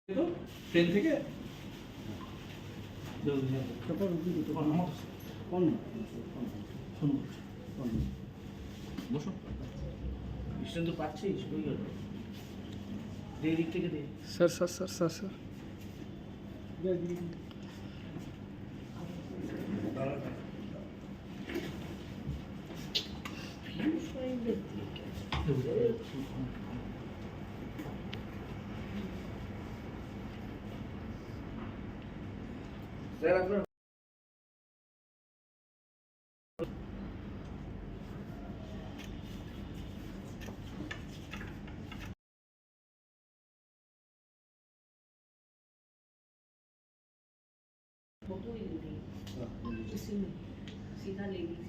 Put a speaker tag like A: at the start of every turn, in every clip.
A: Train থেকে বসো station তো পাচ্ছিস ওই গেল দিক থেকে দে
B: sir sir sir sir sir
A: sir আপনার
C: फोटो ही ली इसी में सीधा ले लीजिए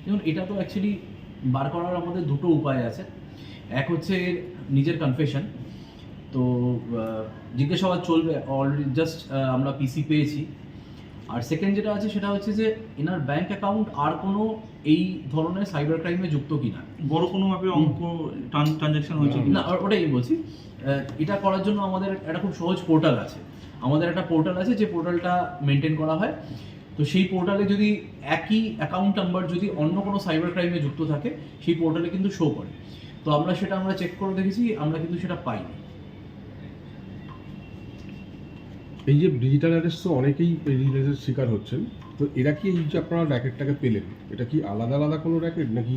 A: দেখুন এটা তো অ্যাকচুয়ালি বার করার আমাদের দুটো উপায় আছে। এক হচ্ছে নিজের কনফেশন, তো জিজ্ঞাসাবাদ চলবে, অলরেডি জাস্ট আমরা পিসি পেয়েছি। আর সেকেন্ড যেটা আছে সেটা হচ্ছে যে এনার ব্যাংক অ্যাকাউন্ট আর কোনো এই ধরনের সাইবার ক্রাইমে যুক্ত কিনা,
D: বড় কোনো মাপের অঙ্ক ট্রানজ্যাকশন হয়েছে
A: না ওটাই বলছি। এটা করার জন্য আমাদের একটা খুব সহজ পোর্টাল আছে, আমাদের একটা পোর্টাল আছে যে পোর্টালটা মেনটেন করা হয়। তো সেই পোর্টালে যদি একই অ্যাকাউন্ট নাম্বার যদি অন্য কোনো সাইবার ক্রাইমে যুক্ত থাকে সেই পোর্টালে কিন্তু শো করে। তো আমরা চেক করে দেখেছি, আমরা কিন্তু সেটা পাইনি।
E: এই যে ডিজিটাল অ্যারেস্ট তো অনেকেই ডিজিটাল শিকার হচ্ছেন, তো এরা কি এই যে আপনারা র্যাকেটটাকে পেলেন, এটা কি আলাদা আলাদা কোনো র্যাকেট নাকি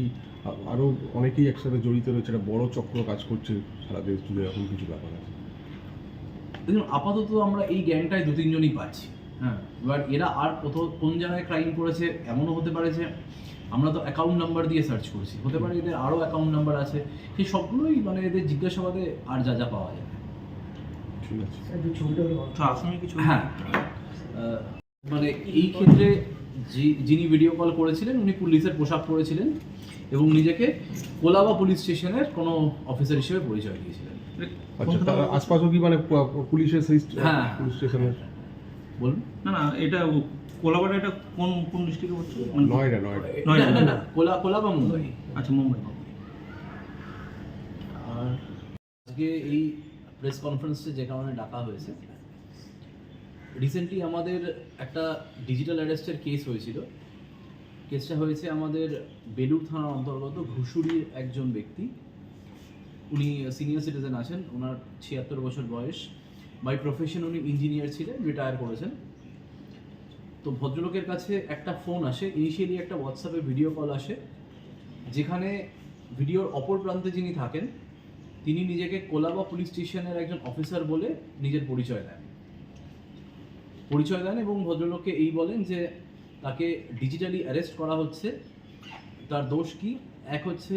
E: আরও অনেকেই একসাথে জড়িত রয়েছে, একটা বড় চক্র কাজ করছে সারা দেশ জুড়ে, এরকম কিছু ব্যাপার আছে?
A: দেখুন আপাতত আমরা এই গ্যাংটায় 2-3 জনই পাচ্ছি। হ্যাঁ, এবার এরা আর কোন জায়গায় ক্রাইম করেছে এমনও হতে পারে যে আমরা তো অ্যাকাউন্ট নাম্বার দিয়ে সার্চ করেছি, হতে পারে এদের আরও অ্যাকাউন্ট নাম্বার আছে, সেই সবগুলোই মানে এদের জিজ্ঞাসাবাদে আর যা যা পাওয়া যাবে।
E: ঠিক আছে,
D: আসামি কিছু
A: হ্যাঁ, মানে এই ক্ষেত্রে যিনি ভিডিও কল করেছিলেন উনি পুলিশের পোশাক পরেছিলেন এবং নিজেকে কোলাবা পুলিশ স্টেশনের কোনো অফিসার হিসেবে পরিচয় দিয়েছিলেন।
E: আচ্ছা, তার আশপাশও কি মানে পুলিশের সেই
A: হ্যাঁ
E: পুলিশ স্টেশনের?
A: বলুন।
D: না এটা কোলাবাটা এটা কোন ডিস্ট্রিক্টে পড়ছে?
E: নয়ডা।
A: না কোলাবা মুম্বাই।
D: আচ্ছা, মুম্বাই।
A: আর আজকে এই প্রেস কনফারেন্সে যে কারণে ডাকা হয়েছে, রিসেন্টলি আমাদের একটা ডিজিটাল অ্যারেস্টের কেস হয়েছিল। কেসটা হয়েছে আমাদের বেলুড় থানার অন্তর্গত ঘুষুরির একজন ব্যক্তি। উনি সিনিয়র সিটিজেন আছেন, ওনার 76 বছর বয়স, বাই প্রফেশন উনি ইঞ্জিনিয়ার ছিলেন, রিটায়ার করেছেন। তো ভদ্রলোকের কাছে একটা ফোন আসে, ইনিশিয়ালি একটা হোয়াটসঅ্যাপে ভিডিও কল আসে, যেখানে ভিডিওর অপর প্রান্তে যিনি থাকেন তিনি নিজেকে কোলাবা পুলিশ স্টেশনের একজন অফিসার বলে নিজের পরিচয় দেন এবং ভদ্রলোককে এই বলেন যে তাকে ডিজিটালি অ্যারেস্ট করা হচ্ছে। তার দোষ কি? এক হচ্ছে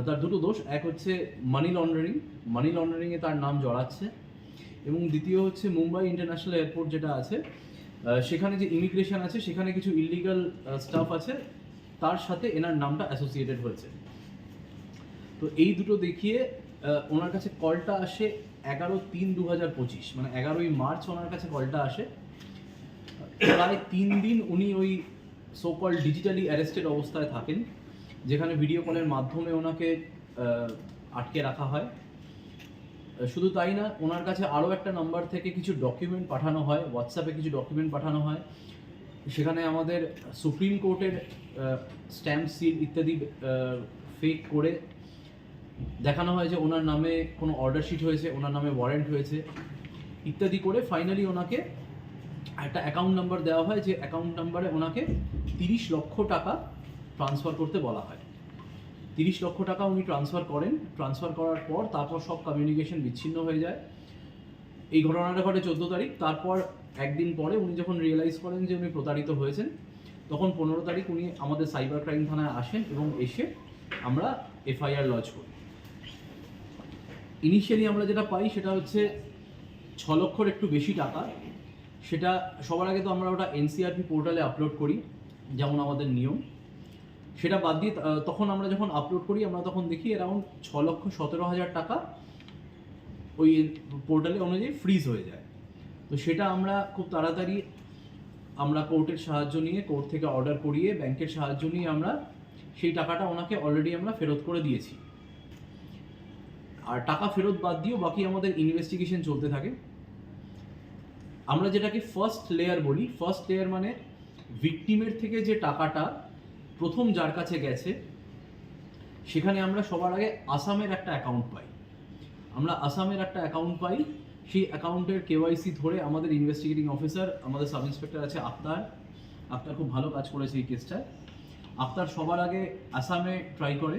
A: তার দুটো দোষ, এক হচ্ছে মানি লন্ডারিংয়ে তার নাম জড়াচ্ছে, এবং দ্বিতীয় হচ্ছে মুম্বাই ইন্টারন্যাশনাল এয়ারপোর্ট যেটা আছে সেখানে যে ইমিগ্রেশন আছে সেখানে কিছু ইলিগাল স্টাফ আছে, তার সাথে এনার নামটা অ্যাসোসিয়েটেড হয়েছে। তো এই দুটো দেখিয়ে ওনার কাছে কলটা আসে 11/3/2025, মানে 11ই মার্চ ওনার কাছে কলটা আসে। প্রায় 3 দিন উনি ওই সোকল ডিজিটালি অ্যারেস্টেড অবস্থায় থাকেন, যেখানে ভিডিও কলের মাধ্যমে ওনাকে আটকে রাখা হয়। শুধু তাই না, ওনার কাছে আরও একটা নাম্বার থেকে কিছু ডকুমেন্ট পাঠানো হয়, হোয়াটসঅ্যাপে কিছু ডকুমেন্ট পাঠানো হয়, সেখানে আমাদের সুপ্রিম কোর্টের স্ট্যাম্প সিল ইত্যাদি ফেক করে দেখানো হয় যে ওনার নামে কোনো অর্ডার শিট হয়েছে, ওনার নামে ওয়ারেন্ট হয়েছে ইত্যাদি করে ফাইনালি ওনাকে একটা অ্যাকাউন্ট নাম্বার দেওয়া হয়, যে অ্যাকাউন্ট নাম্বারে ওনাকে 30 লক্ষ টাকা ট্রান্সফার করতে বলা হয়। 30 লক্ষ টাকা উনি ট্রান্সফার করার পর তারপর সব কমিউনিকেশন বিচ্ছিন্ন হয়ে যায়। এই ঘটনাটা ঘটে 14 তারিখ। তারপর একদিন পরে উনি যখন রিয়েলাইজ করেন যে উনি প্রতারিত হয়েছেন, তখন 15 তারিখ উনি আমাদের সাইবার ক্রাইম থানায় আসেন এবং এসে আমরা এফআইআর লজ করি। ইনিশিয়ালি আমরা যেটা পাই সেটা হচ্ছে 6 লক্ষর একটু বেশি টাকা, সেটা সবার আগে তো আমরা ওটা এনসিআরপি পোর্টালে আপলোড করি যেমন আমাদের নিয়ম। সেটা বাদ দিয়ে তখন আমরা যখন আপলোড করি আমরা তখন দেখি অ্যারাউন্ড 6,17,000 টাকা ওই পোর্টালে অনুযায়ী ফ্রিজ হয়ে যায়। তো সেটা আমরা খুব তাড়াতাড়ি আমরা কোর্টের সাহায্য নিয়ে, কোর্ট থেকে অর্ডার করিয়ে, ব্যাংকের সাহায্য নিয়ে আমরা সেই টাকাটা ওনাকে অলরেডি আমরা ফেরত করে দিয়েছি। আর টাকা ফেরত বাদ দিয়েও বাকি আমাদের ইনভেস্টিগেশন চলতে থাকে। আমরা যেটাকে ফার্স্ট লেয়ার বলি, ফার্স্ট লেয়ার মানে ভিকটিমের থেকে যে টাকাটা প্রথম যার কাছে গেছে, সেখানে আমরা সবার আগে আসামের একটা অ্যাকাউন্ট পাই। আমরা আসামের একটা অ্যাকাউন্ট পাই, সেই অ্যাকাউন্টের কেওয়াইসি ধরে আমাদের ইনভেস্টিগেটিং অফিসার, আমাদের সাব ইন্সপেক্টর আছে আক্তার খুব ভালো কাজ করেছে এই কেসটায়। আক্তার সবার আগে আসামে ট্রাই করে।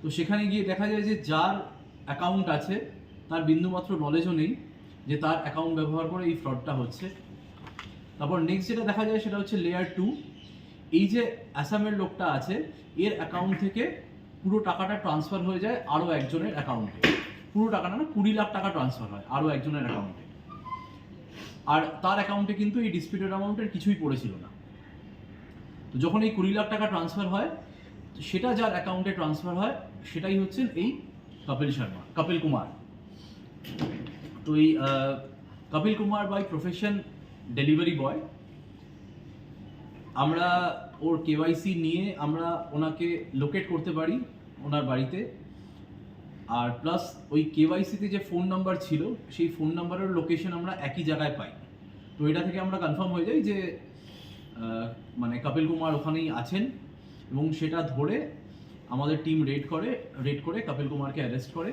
A: তো সেখানে গিয়ে দেখা যায় যে যার অ্যাকাউন্ট আছে তার বিন্দুমাত্র নলেজও নেই যে তার অ্যাকাউন্ট ব্যবহার করে এই ফ্রডটা হচ্ছে। তারপর নেক্সট যেটা দেখা যায় সেটা হচ্ছে লেয়ার 2। এই যে আসামের লোকটা আছে, এর অ্যাকাউন্ট থেকে পুরো টাকাটা ট্রান্সফার হয়ে যায় আরও একজনের অ্যাকাউন্টে। পুরো টাকাটা না, 20 লাখ টাকা ট্রান্সফার হয় আরও একজনের অ্যাকাউন্টে। আর তার অ্যাকাউন্টে কিন্তু এই ডিসপিউটেড অ্যামাউন্টের কিছুই পড়েছিল না। তো যখন এই 20 লাখ টাকা ট্রান্সফার হয়, সেটা যার অ্যাকাউন্টে ট্রান্সফার হয় সেটাই হচ্ছেন এই কপিল কুমার। তো এই Kapil Kumar by profession delivery boy. আমরা ওর কেওয়াইসি নিয়ে আমরা ওনাকে লোকেট করতে পারি ওনার বাড়িতে। আর প্লাস ওই কেওয়াইসিতে যে ফোন নাম্বার ছিল সেই ফোন নাম্বারের লোকেশন আমরা একই জায়গায় পাই। তো এটা থেকে আমরা কনফার্ম হয়ে যাই যে মানে কপিল কুমার ওখানেই আছেন, এবং সেটা ধরে আমাদের টিম রেড করে কপিল কুমারকে অ্যারেস্ট করে।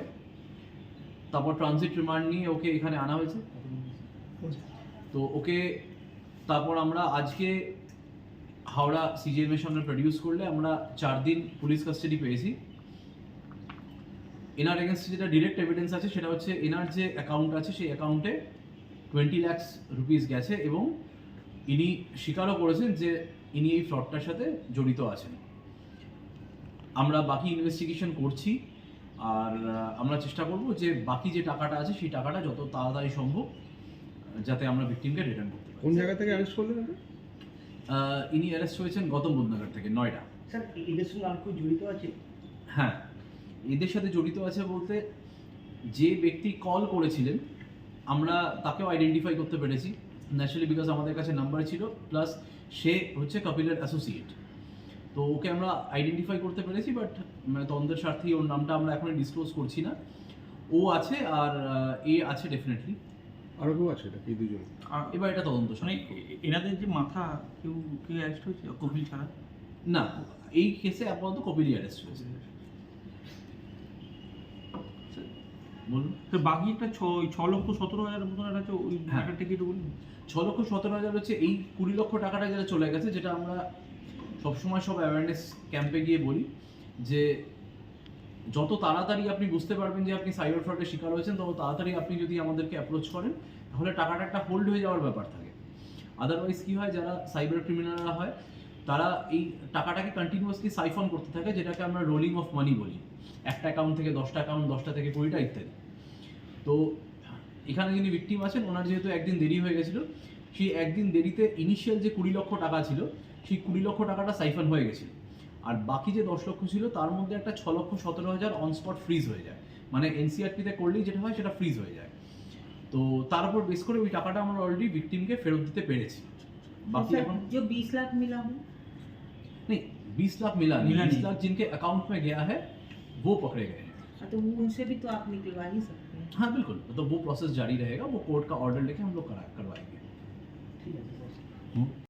A: তারপর ট্রানজিট রিমান্ড নিয়ে ওকে এখানে আনা হয়েছে। তো ওকে তারপর আমরা আজকে হাওড়া সিজিএম এর সামনে প্রডিউস করলে আমরা 4 দিন পুলিশ কাস্টাডি পেয়েছি। এনার এগেনস্টে যেটা ডিরেক্ট এভিডেন্স আছে সেটা হচ্ছে এনার যে অ্যাকাউন্ট আছে সেই অ্যাকাউন্টে 20 লাখ রুপিস গেছে, এবং ইনি স্বীকারও করেছেন যে ইনি এই ফ্রডটার সাথে জড়িত আছেন। আমরা বাকি ইনভেস্টিগেশন করছি, আর আমরা চেষ্টা করব যে বাকি যে টাকাটা আছে সেই টাকাটা যত তাড়াতাড়ি সম্ভব যাতে আমরা ভিকটিমকে রিটার্ন করতে পারি।
E: কোন জায়গা থেকে অ্যারেস্ট করলেন?
A: ইনি অ্যারেস্ট হয়েছেন গৌতম বুদ্ধনগর থেকে, নয়ডা।
B: স্যার এদের সঙ্গে আর কেউ জড়িত আছে?
A: হ্যাঁ, এদের সাথে জড়িত আছে বলতে যে ব্যক্তি কল করেছিলেন আমরা তাকেও আইডেন্টিফাই করতে পেরেছি ন্যাচারালি, বিকজ আমাদের কাছে নাম্বার ছিল, প্লাস সে হচ্ছে কপিলের অ্যাসোসিয়েট। তো ওকে আমরা আইডেন্টিফাই করতে পেরেছি, বাট মানে তদন্তের স্বার্থেই ওর নামটা আমরা এখন ডিসক্লোজ করছি না। ও আছে আর এ আছে ডেফিনেটলি।
E: আরও কেউ আছে নাকি? দুজন?
A: এবার এটা তদন্ত
D: মানে
A: সামনে।
D: এনাদের যে মাথা কেউ অ্যারেস্ট হয়েছে কপিল ছাড়া?
A: না, এই কেসে আপাতত কপিলই অ্যারেস্ট হয়েছে। বলুন।
D: তো বাকি একটা 6,17,000 মতন আছে, ওই
A: হ্যাঁ।
D: টাকাটা কি একটু বলুন।
A: 6,17,000 হচ্ছে এই 20 লক্ষ টাকাটা যেটা চলে গেছে, যেটা আমরা সবসময় সব অ্যাওয়ারনেস ক্যাম্পে গিয়ে বলি যে যত তাড়াতাড়ি আপনি বুঝতে পারবেন যে আপনি সাইবার ফ্রডের শিকার হয়েছেন, তত তাড়াতাড়ি আপনি যদি আমাদেরকে অ্যাপ্রোচ করেন তাহলে টাকাটা একটা হোল্ড হয়ে যাওয়ার ব্যাপার থাকে। আদারওয়াইজ কী হয়, যারা সাইবার ক্রিমিনালরা হয় তারা এই টাকাটাকে কন্টিনিউয়াসলি সাইফন করতে থাকে, যেটাকে আমরা রোলিং অফ মানি বলি। একটা অ্যাকাউন্ট থেকে 10টা অ্যাকাউন্ট, 10টা থেকে 20টা ইত্যাদি। তো এখানে যিনি ভিকটিম আছেন ওনার যেহেতু একদিন দেরি হয়ে গেছিলো, সেই একদিন দেরিতে ইনিশিয়াল যে 20 লক্ষ টাকা ছিল সেই 20 লক্ষ টাকাটা সাইফন হয়ে গেছিলো। আর বাকি যে 10 লক্ষ ছিল তার মধ্যে একটা 6,17,000 অন স্পট ফ্রিজ হয়ে যায়। মানে এনসিআরপিতে করলেই যেটা হয় সেটা ফ্রিজ হয়ে যায়। তো তার উপর বেস করে ওই টাকাটা আমরা অলরেডি ভিকটিমকে ফেরত দিতে পেরেছি। বাকি এখন
C: जो 20 लाख मिला है
A: नहीं, 20 लाख मिला नहीं,
D: मिला
A: 20
D: नहीं।
A: लाख जिनके अकाउंट में गया है वो पकड़े गए हैं।
C: तो वो उनसे भी तो आप निकलवा ही सकते हैं।
A: हाँ बिल्कुल, तो वो प्रोसेस जारी रहेगा, वो कोर्ट का ऑर्डर लेके हम लोग करवाएंगे।
B: ঠিক আছে স্যার।
A: हम्म।